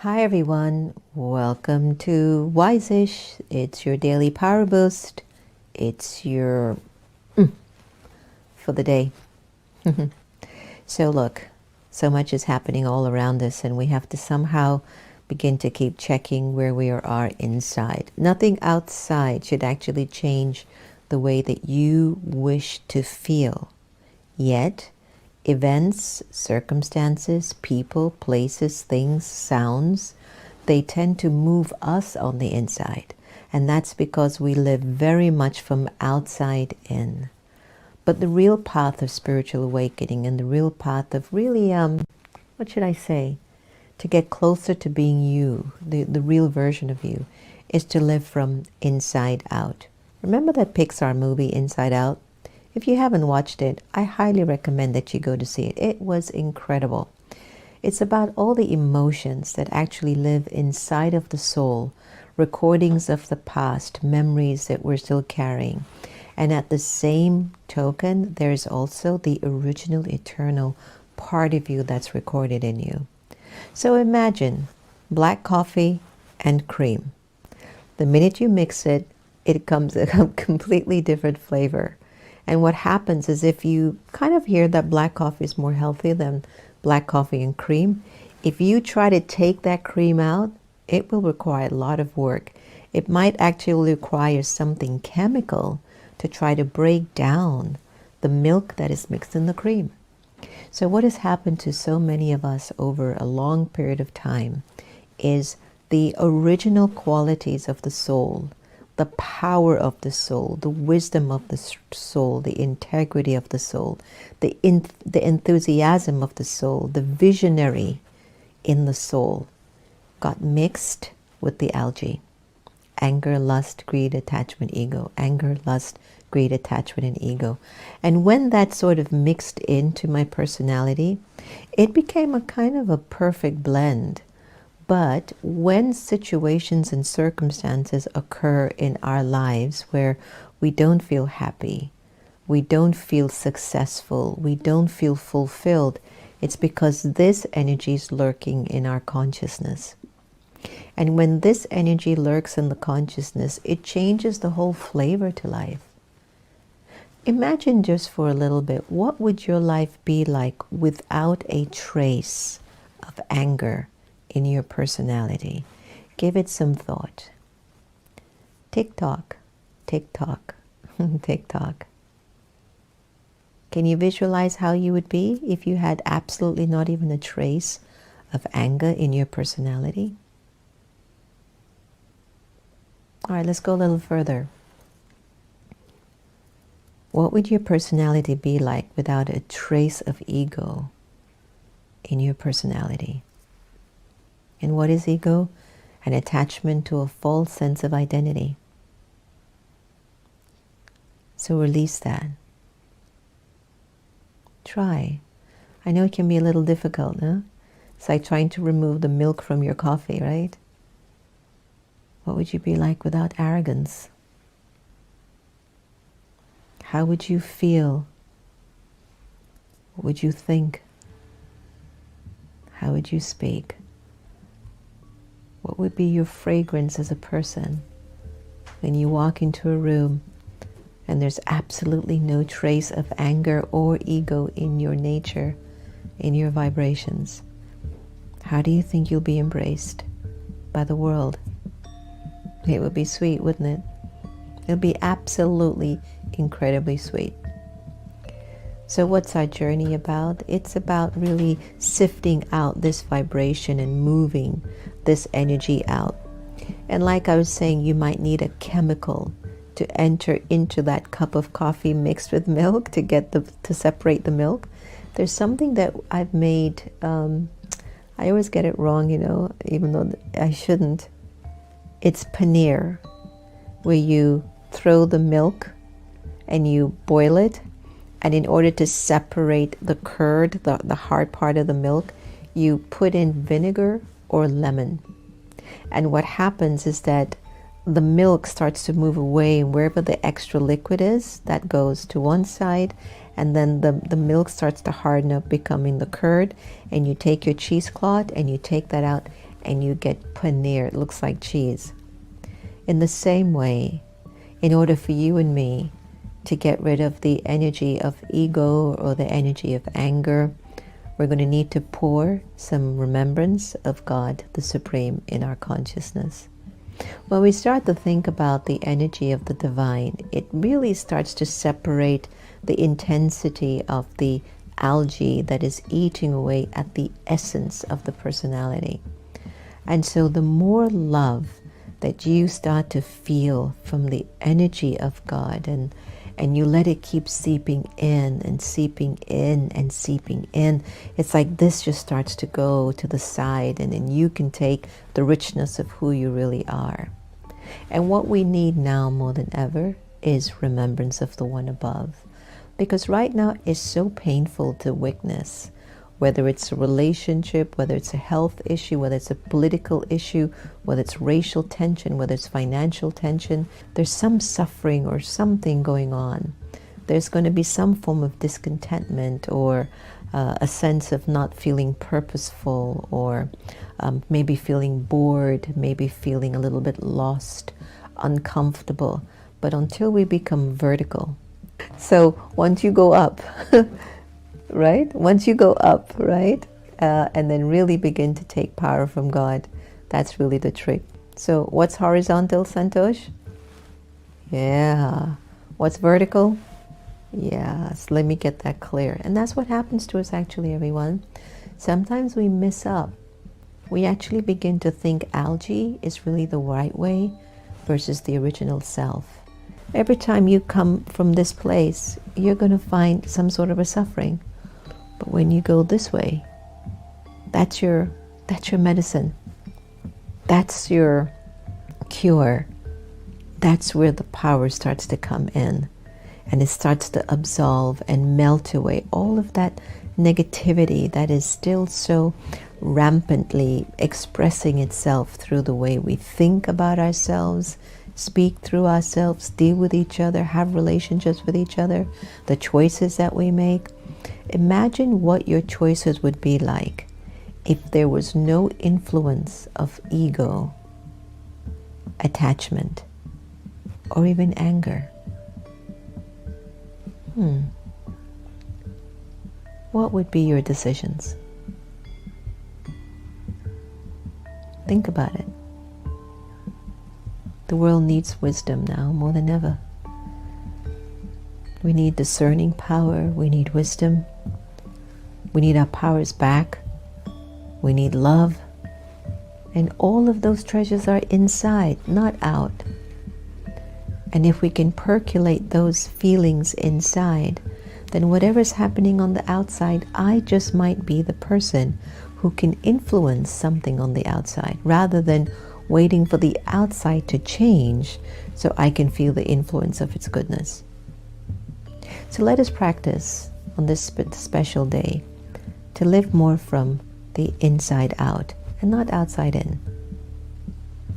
Hi everyone, welcome to Wise-ish. It's your daily power boost. It's your for the day. So look, so much is happening all around us and we have to somehow begin to keep checking where we are inside. Nothing outside should actually change the way that you wish to feel. Yet, events, circumstances, people, places, things, sounds, they tend to move us on the inside. And that's because we live very much from outside in. But the real path of spiritual awakening and the real path of really, what should I say, to get closer to being you, the real version of you, is to live from inside out. Remember that Pixar movie, Inside Out? If you haven't watched it, I highly recommend that you go to see it. It was incredible. It's about all the emotions that actually live inside of the soul, recordings of the past, memories that we're still carrying. And at the same token, there's also the original, eternal part of you that's recorded in you. So imagine black coffee and cream. The minute you mix it, it comes a completely different flavor. And what happens is if you kind of hear that black coffee is more healthy than black coffee and cream, if you try to take that cream out, it will require a lot of work. It might actually require something chemical to try to break down the milk that is mixed in the cream. So what has happened to so many of us over a long period of time is the original qualities of the soul, the power of the soul, the wisdom of the soul, the integrity of the soul, the enthusiasm of the soul, the visionary in the soul got mixed with the algae. Anger, lust, greed, attachment, ego. Anger, lust, greed, attachment, and ego. And when that sort of mixed into my personality, it became a kind of a perfect blend. But when situations and circumstances occur in our lives where we don't feel happy, we don't feel successful, we don't feel fulfilled, it's because this energy is lurking in our consciousness. And when this energy lurks in the consciousness, it changes the whole flavor to life. Imagine just for a little bit, what would your life be like without a trace of anger in your personality? Give it some thought. Tick tock, tick tock, tick tock. Can you visualize how you would be if you had absolutely not even a trace of anger in your personality? All right, let's go a little further. What would your personality be like without a trace of ego in your personality? And what is ego? An attachment to a false sense of identity. So release that. Try. I know it can be a little difficult, huh? It's like trying to remove the milk from your coffee, right? What would you be like without arrogance? How would you feel? What would you think? How would you speak? What would be your fragrance as a person when you walk into a room and there's absolutely no trace of anger or ego in your nature, in your vibrations? How do you think you'll be embraced by the world? It would be sweet, wouldn't it? It would be absolutely incredibly sweet. So what's our journey about? It's about really sifting out this vibration and moving this energy out. And like I was saying, you might need a chemical to enter into that cup of coffee mixed with milk to get to separate the milk. There's something that I've made, I always get it wrong, even though I shouldn't. It's paneer, where you throw the milk and you boil it, and in order to separate the curd, the hard part of the milk, you put in vinegar or lemon. And what happens is that the milk starts to move away, and wherever the extra liquid is, that goes to one side, and then the milk starts to harden up, becoming the curd, and you take your cheesecloth and you take that out, and you get paneer. It looks like cheese. In the same way, in order for you and me to get rid of the energy of ego or the energy of anger, we're going to need to pour some remembrance of God, the Supreme, in our consciousness. When we start to think about the energy of the divine, it really starts to separate the intensity of the algae that is eating away at the essence of the personality. And so the more love that you start to feel from the energy of God, and you let it keep seeping in and seeping in and seeping in, it's like this just starts to go to the side, and then you can take the richness of who you really are. And what we need now more than ever is remembrance of the one above. Because right now it's so painful to witness, whether it's a relationship, whether it's a health issue, whether it's a political issue, whether it's racial tension, whether it's financial tension, there's some suffering or something going on. There's going to be some form of discontentment or a sense of not feeling purposeful, or maybe feeling bored, maybe feeling a little bit lost, uncomfortable. But until we become vertical, so once you go up, right? Once you go up, right? And then really begin to take power from God, that's really the trick. So what's horizontal, Santosh? Yeah. What's vertical? Yes, let me get that clear. And that's what happens to us actually, everyone. Sometimes we miss up. We actually begin to think algae is really the right way versus the original self. Every time you come from this place, you're going to find some sort of a suffering. But when you go this way, that's your medicine. That's your cure. That's where the power starts to come in. And it starts to absolve and melt away all of that negativity that is still so rampantly expressing itself through the way we think about ourselves, speak through ourselves, deal with each other, have relationships with each other, the choices that we make. Imagine what your choices would be like if there was no influence of ego, attachment, or even anger. What would be your decisions? Think about it. The world needs wisdom now more than ever. We need discerning power. We need wisdom. We need our powers back. We need love. And all of those treasures are inside, not out. And if we can percolate those feelings inside, then whatever's happening on the outside, I just might be the person who can influence something on the outside, rather than waiting for the outside to change so I can feel the influence of its goodness. So let us practice on this special day to live more from the inside out and not outside in.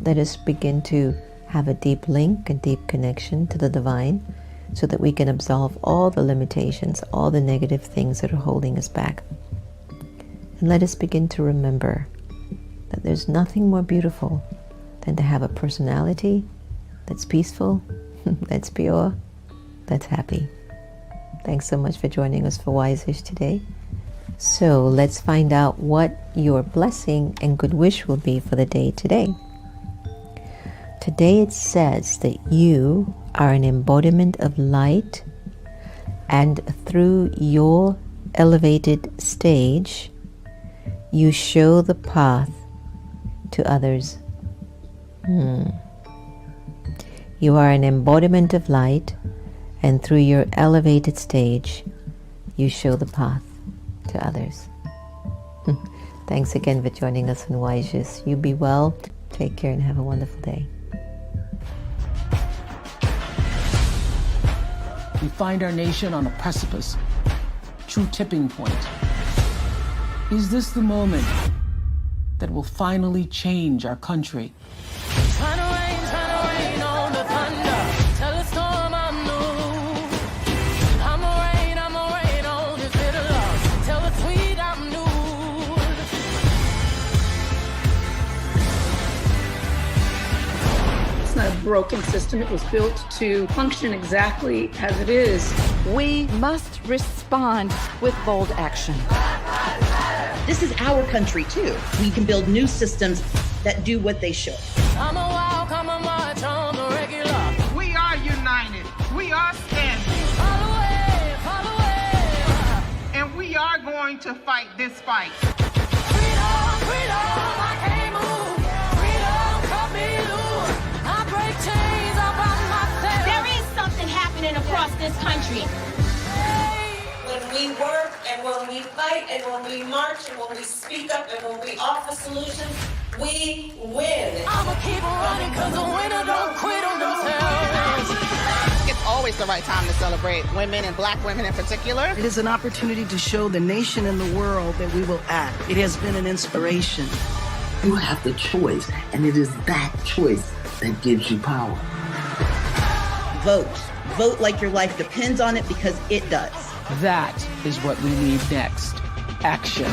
Let us begin to have a deep link, a deep connection to the divine, so that we can absolve all the limitations, all the negative things that are holding us back. And let us begin to remember that there's nothing more beautiful than to have a personality that's peaceful, that's pure, that's happy. Thanks so much for joining us for Wise-ish today. So let's find out what your blessing and good wish will be for the day today. Today it says that you are an embodiment of light, and through your elevated stage, you show the path to others. You are an embodiment of light, and through your elevated stage, you show the path to others. Thanks again for joining us on Wise-ish. You be well, take care, and have a wonderful day. We find our nation on a precipice, true tipping point. Is this the moment that will finally change our country? Trying to rain on the thunder. Tell the storm I'm new. I'ma rain on this bitter love. Tell the tweet I'm new. It's not a broken system. It was built to function exactly as it is. We must respond with bold action. This is our country, too. We can build new systems that do what they should. I'm a wild, come a march on the regular. We are united. We are standing. Follow away, follow away. And we are going to fight this fight. Freedom, freedom, I can't move. Freedom, cut me loose. I break chains all by myself. There is something happening across this country. When we work and when we fight and when we march and when we speak up and when we offer solutions, we win. I'ma keep running cause the winner don't quit on themselves. It's always the right time to celebrate women and black women in particular. It is an opportunity to show the nation and the world that we will act. It has been an inspiration. You have the choice, and it is that choice that gives you power. Vote. Vote like your life depends on it, because it does. That is what we need next. Action.